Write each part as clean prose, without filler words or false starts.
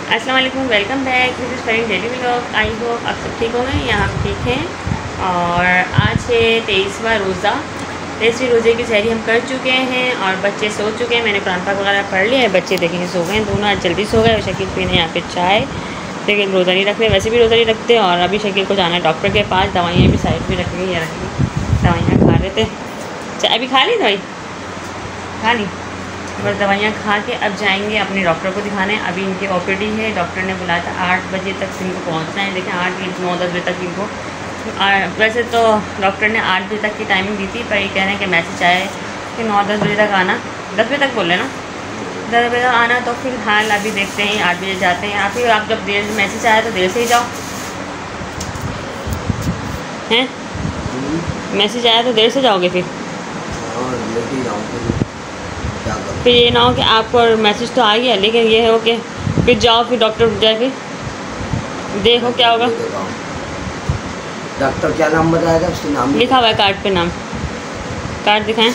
अस्सलाम वालेकुम, welcome back. This is Fareen daily vlog. I hope आप सब ठीक होंगे, यहाँ ठीक हैं। और आज है 23वां रोज़ा। 23वें रोज़े की सहरी हम कर चुके हैं और बच्चे सो चुके हैं। मैंने कुरान पाक वगैरह पढ़ लिया है। बच्चे देखेंगे सो गए, दोनों आज जल्दी सो गए। और शकील पीने यहाँ पे चाय, लेकिन रोज़ा नहीं रखते, वैसे भी रोज़ा नहीं रखते। और अभी शकील को जाना है डॉक्टर के पास। दवाइयाँ भी साइड में रखी या रखी, दवाइयाँ खा रहे थे। चाय भी खा ली, दवाई खा ली, बस दवाइयाँ खा के अब जाएंगे अपने डॉक्टर को दिखाने। अभी इनकी ओपीडी है, डॉक्टर ने बुलाया था 8 बजे तक इनको पहुँचना है। लेकिन 8, 9, 10 बजे तक इनको, वैसे तो डॉक्टर ने 8 बजे तक की टाइमिंग दी थी, पर ये कह रहे हैं कि मैसेज आए कि 9-10 बजे तक आना। 10 बजे तक बोल रहे ना, 10 बजे तक आना। तो फिलहाल अभी देखते हैं, 8 बजे जाते हैं। फिर आप जब देर मैसेज आया तो देर से ही जाओ, हैं? मैसेज आया तो देर से जाओगे फिर ये ना हो कि आपको मैसेज तो आ गया लेकिन ये हो कि फिर जाओ, फिर डॉक्टर जाए, फिर देखो क्या होगा। डॉक्टर क्या नाम बताया था? उसके नाम लिखा हुआ है कार्ड पे, नाम कार्ड दिखाएं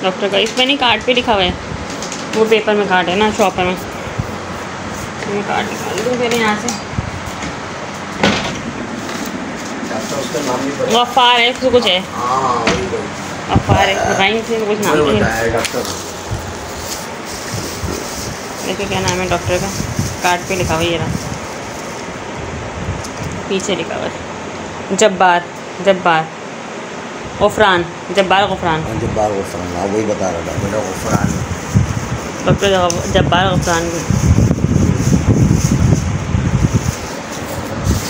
डॉक्टर का। इसमें नहीं, कार्ड पे लिखा हुआ है, वो पेपर में कार्ड है ना, शॉपर में। मैं कार्ड निकाल दूँ फिर यहाँ से। डॉक्टर उसका नाम नहीं गफ्फार है, उसको कुछ है, गफ्फार है, बताएंगे फिर कुछ नाम है डॉक्टर। देखिए क्या नाम है डॉक्टर का, कार्ड पे लिखा हुआ ये रहा, पीछे लिखा हुआ है जब्बार गफरान, जब्बार गफरान, वही बता रहा था बेटा, गफरान डॉक्टर जब्बार गफरान।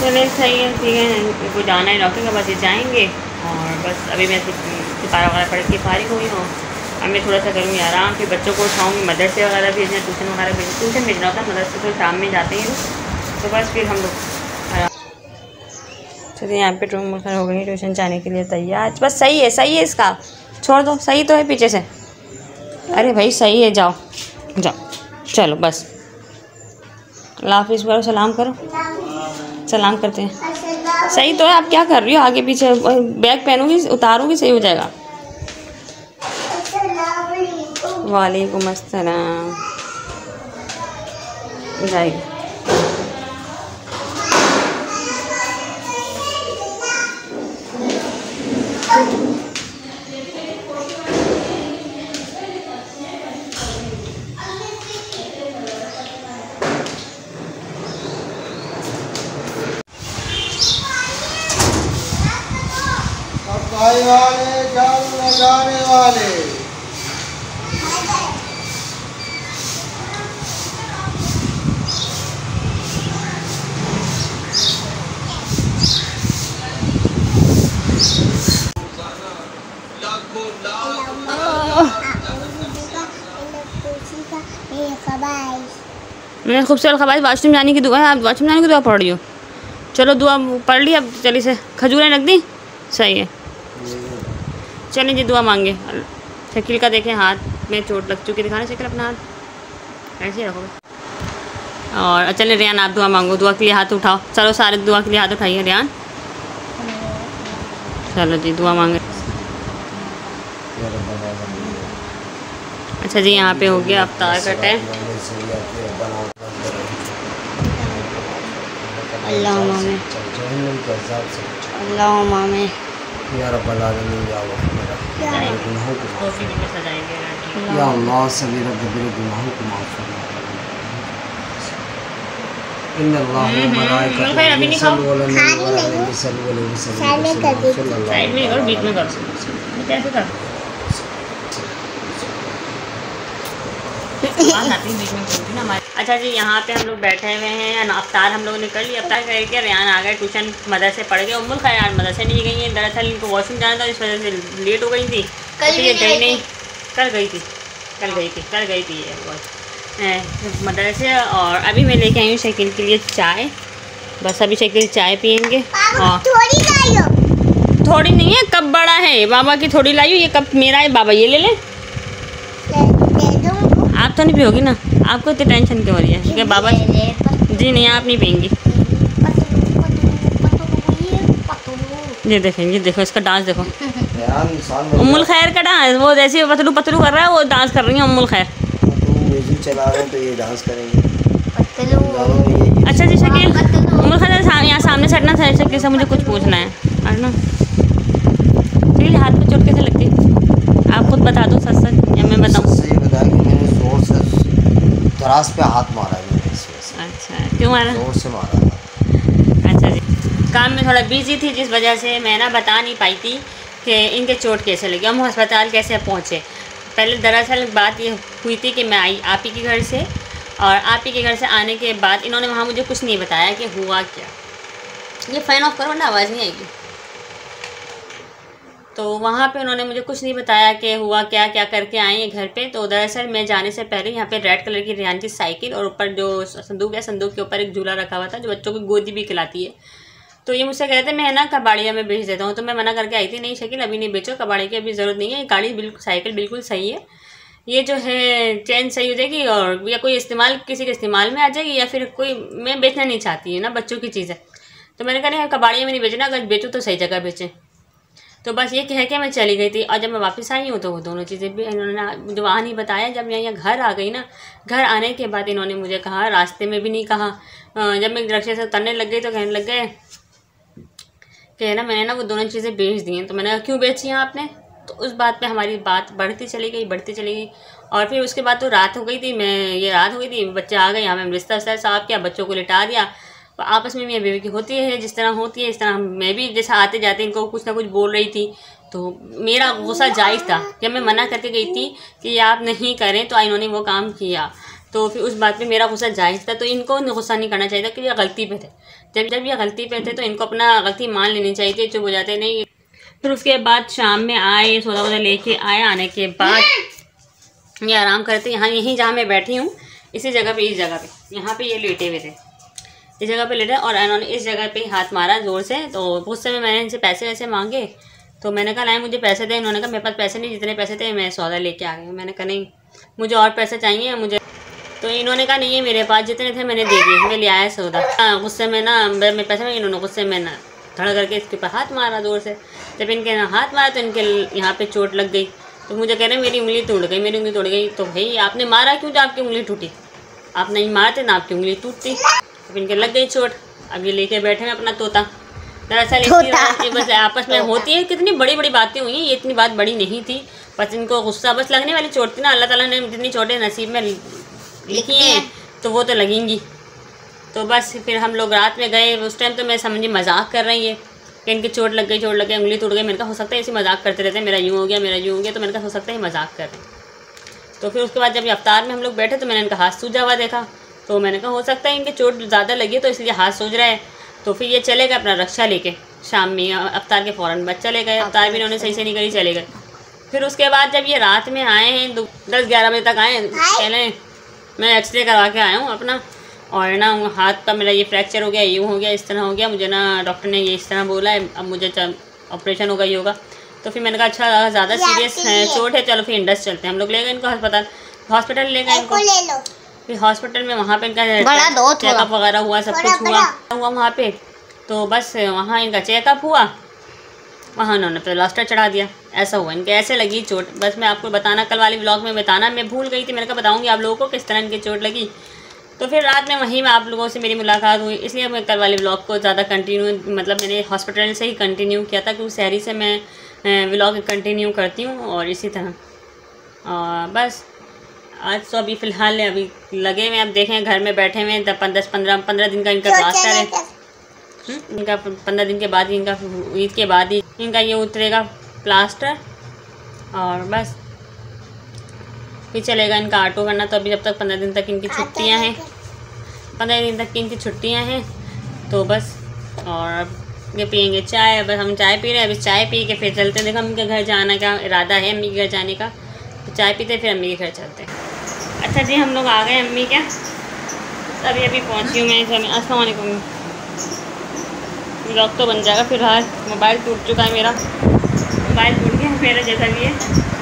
चलिए सही है, ठीक है। इनको जाना है डॉक्टर के पास, ये जाएंगे। और बस अभी मैं सितारा वगैरह पढ़ के फारिग हुई हूँ। अब मैं थोड़ा सा करूँगी आराम, फिर बच्चों को उठाऊँगी, मदरसे वगैरह भेजना, ट्यूशन वगैरह भेजना। ट्यूशन भेजना होता है, मदरसे तो शाम में जाते हैं, तो बस फिर हम लोग आराम। चलिए यहाँ पे रूम खड़ा हो गई, ट्यूशन जाने के लिए तैयार। बस सही है इसका, छोड़ दो, सही तो है पीछे से। अरे भाई सही है, जाओ चलो बस। अल्लाह हाफिज़ करो, सलाम करो, सलाम करते हैं। सही तो है, आप क्या कर रही हो आगे पीछे? बैग पहनोगी, उतारोगी, सही हो जाएगा। वालेकुम अस्सलाम। जाएगी वाले जान लगाने वाले। मैंने खूबसूरत खबाइश वाशरूम जाने की दुआ है। आप वाशरूम जाने की दुआ पढ़ रही हो? चलो दुआ पढ़ ली, अब चलिए से खजूरें रख दी, सही है। चलिए जी दुआ मांगे। शकील का देखें हाथ में चोट लग चुकी, दिखाना शकील अपना हाथ, ऐसे ही रखोगे। और चलिए रियान आप दुआ मांगो, दुआ के लिए हाथ उठाओ। चलो सारे दुआ के लिए हाथ उठाइए रियान। चलो जी दुआ मांगे। अच्छा जी यहाँ पे हो गया अफ्तार का टाइम। अल्लाहुम्मा में या रब्बल आलमीन, या गुनाहों को या अल्लाह सभी मेरे गुनाहों को माफ़ फरमा। इन्नल्लाह व मलाइकतहू युसल्लूना अलैहि वसल्लम। अच्छा जी यहाँ पे हम लोग बैठे हुए हैं। अफ्तार हम लोगों ने कर लिया, अफ्तार करके रियान आ गए ट्यूशन, मदरसे पढ़ गए। उम्मुल खैर मदरसे नहीं गई है, दरअसल इनको वॉशरूम जाना था, इस वजह से लेट हो गई थी। ये गई नहीं, कल गई थी ये मदरसे। और अभी मैं लेके आई हूँ शकील के लिए चाय। बस अभी शकील चाय पियेंगे। और थोड़ी नहीं है, कप बड़ा है, बाबा की थोड़ी लाई हूँ, ये कप मेरा है, बाबा ये ले लें। आप तो नहीं पियोगी ना, आपको इतनी टेंशन क्यों हो रही है? ठीक है बाबा जी, नहीं आप नहीं पियेंगी। ये देखेंगे, देखो इसका डांस देखो। उम्मुल खैर का डांस, वो जैसे पतलू पतलू कर रहा है वो डांस कर रही है उम्मुल खैर। म्यूजिक चला रहे हैं तो ये डांस करेंगे। अच्छा जी शकील, यहाँ सामने से हटना था। शकील से मुझे कुछ पूछना है, हटना। शकील हाथ पे चोट कैसे लगती है? आप खुद बता दो सच सच, या मैं बताऊँ? सच ये बताया कि मैंने जोर से दराज पे हाथ मारा है मैंने इस वजह से। अच्छा, क्यों मारा? जोर से मारा था। अच्छा जी, काम में थोड़ा बिजी थी जिस वजह से मैं ना बता नहीं पाई थी कि इनके चोट कैसे लगी, हम अस्पताल कैसे पहुँचे। पहले दरअसल बात ये हुई थी कि मैं आई आप ही के घर से, और आप ही के घर से आने के बाद इन्होंने वहाँ मुझे कुछ नहीं बताया कि हुआ क्या। ये फ़ैन ऑफ करो ना, आवाज़ नहीं आएगी। तो वहाँ पे उन्होंने मुझे कुछ नहीं बताया कि हुआ क्या, क्या करके आए हैं घर पे। तो दरअसल मैं जाने से पहले यहाँ पे रेड कलर की रेहान की साइकिल और ऊपर जो संदूक है, संदूक के ऊपर एक झूला रखा हुआ था जो बच्चों की गोदी भी खिलाती है। तो ये मुझसे कहते मैं ना कबाड़िया में बेच देता हूँ। तो मैं मना करके आई थी, नहीं शकील अभी नहीं बेचो, कबाड़ी की अभी ज़रूरत नहीं है, गाड़ी बिल्कुल साइकिल बिल्कुल सही है, ये जो है चेन सही हो जाएगी और या कोई इस्तेमाल किसी के इस्तेमाल में आ जाएगी, या फिर कोई मैं बेचना नहीं चाहती है ना, बच्चों की चीज़ है। तो मैंने कहा नहीं कबाड़िया में नहीं बेचना, अगर बेचूँ तो सही जगह बेचें। तो बस ये कह के मैं चली गई थी। और जब मैं वापस आई हूँ तो वो दोनों चीज़ें भी इन्होंने मुझे वहाँ नहीं बताया। जब मैं यहाँ घर आ गई ना, घर आने के बाद इन्होंने मुझे कहा, रास्ते में भी नहीं कहा। जब मैं रिक्शे से उतरने लग गई तो कहने लग गए कि ना मैंने ना वो दोनों चीज़ें बेच दी हैं। तो मैंने कहा क्यों बेची हैं आपने? तो उस बात पे हमारी बात बढ़ती चली गई। और फिर उसके बाद तो रात हो गई थी, बच्चे आ गए, यहाँ मैं बिस्तर साफ किया, बच्चों को लिटा दिया। तो आपस में मियाँ बीवी की होती है जिस तरह होती है, इस तरह मैं भी जैसे आते जाते इनको कुछ ना कुछ बोल रही थी। तो मेरा गुस्सा जायज़ था, जब मैं मना करके गई थी कि आप नहीं करें तो इन्होंने वो काम किया। तो फिर उस बात पे मेरा गुस्सा जायज़ था। तो इनको गुस्सा नहीं करना चाहिए था कि ये गलती पे थे। जब ये गलती पे थे तो इनको अपना गलती मान लेनी चाहिए थी, चुप हो जाते नहीं। फिर उसके बाद शाम में आए, सौदा वौदा लेके आए। आने के बाद ये आराम करते यहीं जहाँ मैं बैठी हूँ, इसी जगह पे, इस जगह पे, यहाँ पे ये लेटे हुए थे, इस जगह पे लेटे, और इन्होंने इस जगह पे हाथ मारा ज़ोर से। तो उस समय मैंने इनसे पैसे वैसे मांगे, तो मैंने कहा लाए मुझे पैसे दे। इन्होंने कहा मेरे पास पैसे नहीं, जितने पैसे थे मैं सौदा लेके आ गई। मैंने कहा नहीं मुझे और पैसे चाहिए मुझे। तो इन्होंने कहा नहीं है मेरे पास, जितने थे मैंने दे दिए, मैं ले आया सौदा। गुस्से में ना मेरे पैसे में, इन्होंने गुस्से में ना धड़ करके इसके ऊपर हाथ मारा ज़ोर से। जब इनके हाथ मारा तो इनके यहाँ पे चोट लग गई। तो मुझे कह रहे मेरी उंगली टूट गई। तो भाई आपने मारा क्यों जब आपकी उंगली टूटी? आप नहीं मारते ना आपकी उंगली टूटती। तो इनके लग गई चोट। अब ये लेके बैठे हैं अपना तोता। दरअसल बस आपस में होती है, कितनी बड़ी बड़ी बातें हुई हैं, ये इतनी बात बड़ी नहीं थी, बस इनको गुस्सा बस लगने वाली चोट थी ना। अल्लाह ताला ने जितनी चोटें नसीब में लिखी हैं तो वो तो लगेंगी। तो बस फिर हम लोग रात में गए। उस टाइम तो मैं समझी मजाक कर रही है कि इनकी चोट लग गई, उंगली टूट गई। मैंने कहा हो सकता है ऐसे मजाक करते रहते हैं, मेरा यूँ हो गया। तो मैंने कहा हो सकता है मजाक कर रहे हैं। तो फिर उसके बाद जब अफ्तार में हम लोग बैठे तो मैंने इनका हाथ सूजा हुआ देखा। तो मैंने कहा हो सकता है इनके चोट ज़्यादा लगी तो इसलिए हाथ सूज रहा है। तो फिर ये चले गए अपना रक्षा लेके, शाम में अफ्तार के फ़ौरन बाद चले गए। अफ्तार भी इन्होंने सही से नहीं करी, चले गए। फिर उसके बाद जब ये रात में आए हैं 10-11 बजे तक आए, पहले मैं एक्सरे करवा के आया हूँ अपना, और ना हाथ का मेरा ये फ्रैक्चर हो गया, यूँ हो गया, इस तरह हो गया। मुझे ना डॉक्टर ने ये इस तरह बोला है, अब मुझे ऑपरेशन होगा, ये होगा। तो फिर मैंने कहा अच्छा ज़्यादा सीरियस चोट है, चलो फिर इंडस चलते हैं। हम लोग ले गए इनको हॉस्पिटल ले गए इनको। फिर हॉस्पिटल में वहाँ पे इनका चेकअप वगैरह हुआ, सब कुछ हुआ वहाँ पे। तो बस वहाँ इनका चेकअप हुआ, वहाँ उन्होंने प्लास्टर चढ़ा दिया। ऐसा हुआ, इनके ऐसे लगी चोट। बस मैं आपको बताना, कल वाली व्लॉग में बताना मैं भूल गई थी। मैंने कहा बताऊँगी आप लोगों को किस तरह इनकी चोट लगी। तो फिर रात में वहीं में आप लोगों से मेरी मुलाकात हुई, इसलिए मैं कल वाली व्लॉग को ज़्यादा कंटिन्यू, मतलब मैंने हॉस्पिटल से ही कंटिन्यू किया था, क्योंकि शहरी से मैं व्लॉग कंटिन्यू करती हूँ। और इसी तरह बस आज तो अभी फ़िलहाल अभी लगे हुए, अब देखें घर में बैठे हुए हैं। 10-15 दिन का इनका प्लास्टर है। इनका 15 दिन के बाद ही, इनका ईद के बाद ही इनका ये उतरेगा प्लास्टर, और बस फिर चलेगा इनका ऑटो करना। तो अभी जब तक 15 दिन तक इनकी छुट्टियां हैं, 15 दिन तक की इनकी छुट्टियां हैं, तो बस। और ये पियेंगे चाय, बस हम चाय पी रहे हैं। अभी चाय पी के फिर चलते हैं। देखो अम्मी के घर जाने का इरादा है, अम्मी के घर जाने का। तो चाय पीते फिर अम्मी के घर चलते हैं। अच्छा जी, हम लोग आ गए अम्मी क्या, अभी पहुँची हूँ मैं। अस्सलाम वालेकुम। व्लॉग तो बन जाएगा। फिलहाल मोबाइल टूट चुका है मेरा, मोबाइल टूट गया मेरा, जैसा भी है,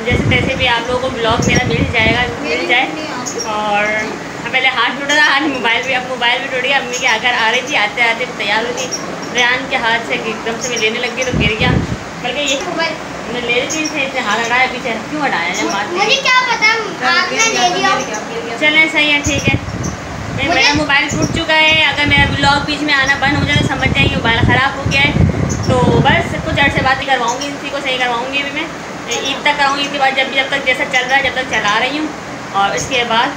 जैसे तैसे भी आप लोगों को ब्लॉग मेरा मिल जाए। और पहले हाथ टूटा था, आज मोबाइल भी, अब मोबाइल भी टूट गया। अम्मी के आकर आ रही थी, आते आते तैयार हुई थी, रेहान के हाथ से एकदम से मैं लेने लग गई तो गिर गया। बल्कि ये मैं ले रही थी, इसे हाथ हटाया, पीछे क्यों हटाया जब बात, मुझे क्या पता आपने ले लिया। चलें सही है, ठीक है। मेरा मोबाइल टूट चुका है। अगर मेरा ब्लॉग बीच में आना बंद हो जाए तो समझ जाएंगे मोबाइल ख़राब हो गया है। तो बस कुछ अर्से बातें करवाऊँगी, इसी को सही करवाऊँगी अभी मैं ईद तक कराऊँगी। इसके बाद जब तक जैसा चल रहा है जब तक चला रही हूँ, और इसके बाद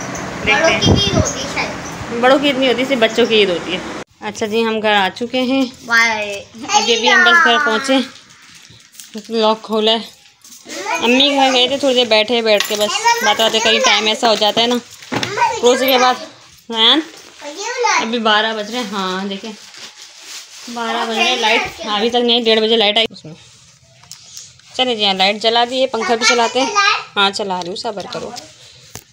देखते हैं। बड़ों की ईद नहीं होती, सिर्फ बच्चों की ईद होती है। अच्छा जी, हम घर आ चुके हैं। अभी भी हम बस घर पहुँचे, लॉक खोला है। अम्मी घर गए थे, थोड़ी देर बैठ के बस बातें कहीं टाइम ऐसा हो जाता है ना रोज़ के बाद। रयान अभी 12 बज रहे हैं। हाँ देखें 12 बज रहे हैं, लाइट अभी तक नहीं, 1:30 बजे लाइट आई उसमें। चले जी, लाइट जला दी है, पंखा भी चलाते हैं। हाँ चला रही हूँ, सब्र करो,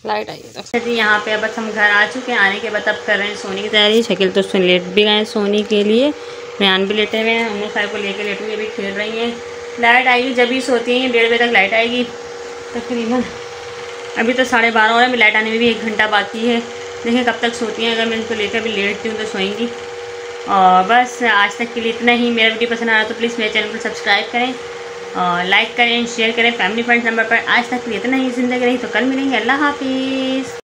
लाइट आई है तो जी। यहाँ पे बस हम घर आ चुके हैं। आने के बाद अब कर रहे हैं सोने की तैयारी। शकील तो उसमें लेट भी गए सोने के लिए, रयान भी लेटे हुए हैं। उम्र साहब को लेके लेटी हुई, अभी खेल रही हैं। लाइट आएगी जब भी सोती हैं, 1:30 बजे तक लाइट आएगी तकरीबन। अभी तो 12:30 हो रहे हैं, लाइट आने में भी 1 घंटा बाकी है। देखें कब तक सोती हैं। अगर मैं इनको लेकर अभी लेटती हूँ तो सोएंगी। और बस आज तक के लिए इतना ही। मेरा वीडियो पसंद आ रहा तो प्लीज़ मेरे चैनल को सब्सक्राइब करें, लाइक करें, शेयर करें फैमिली फ्रेंड्स नंबर पर। आज तक के लिए इतना ही। ज़िंदगी रही तो कल मिलेंगे। अल्लाह हाफिज़।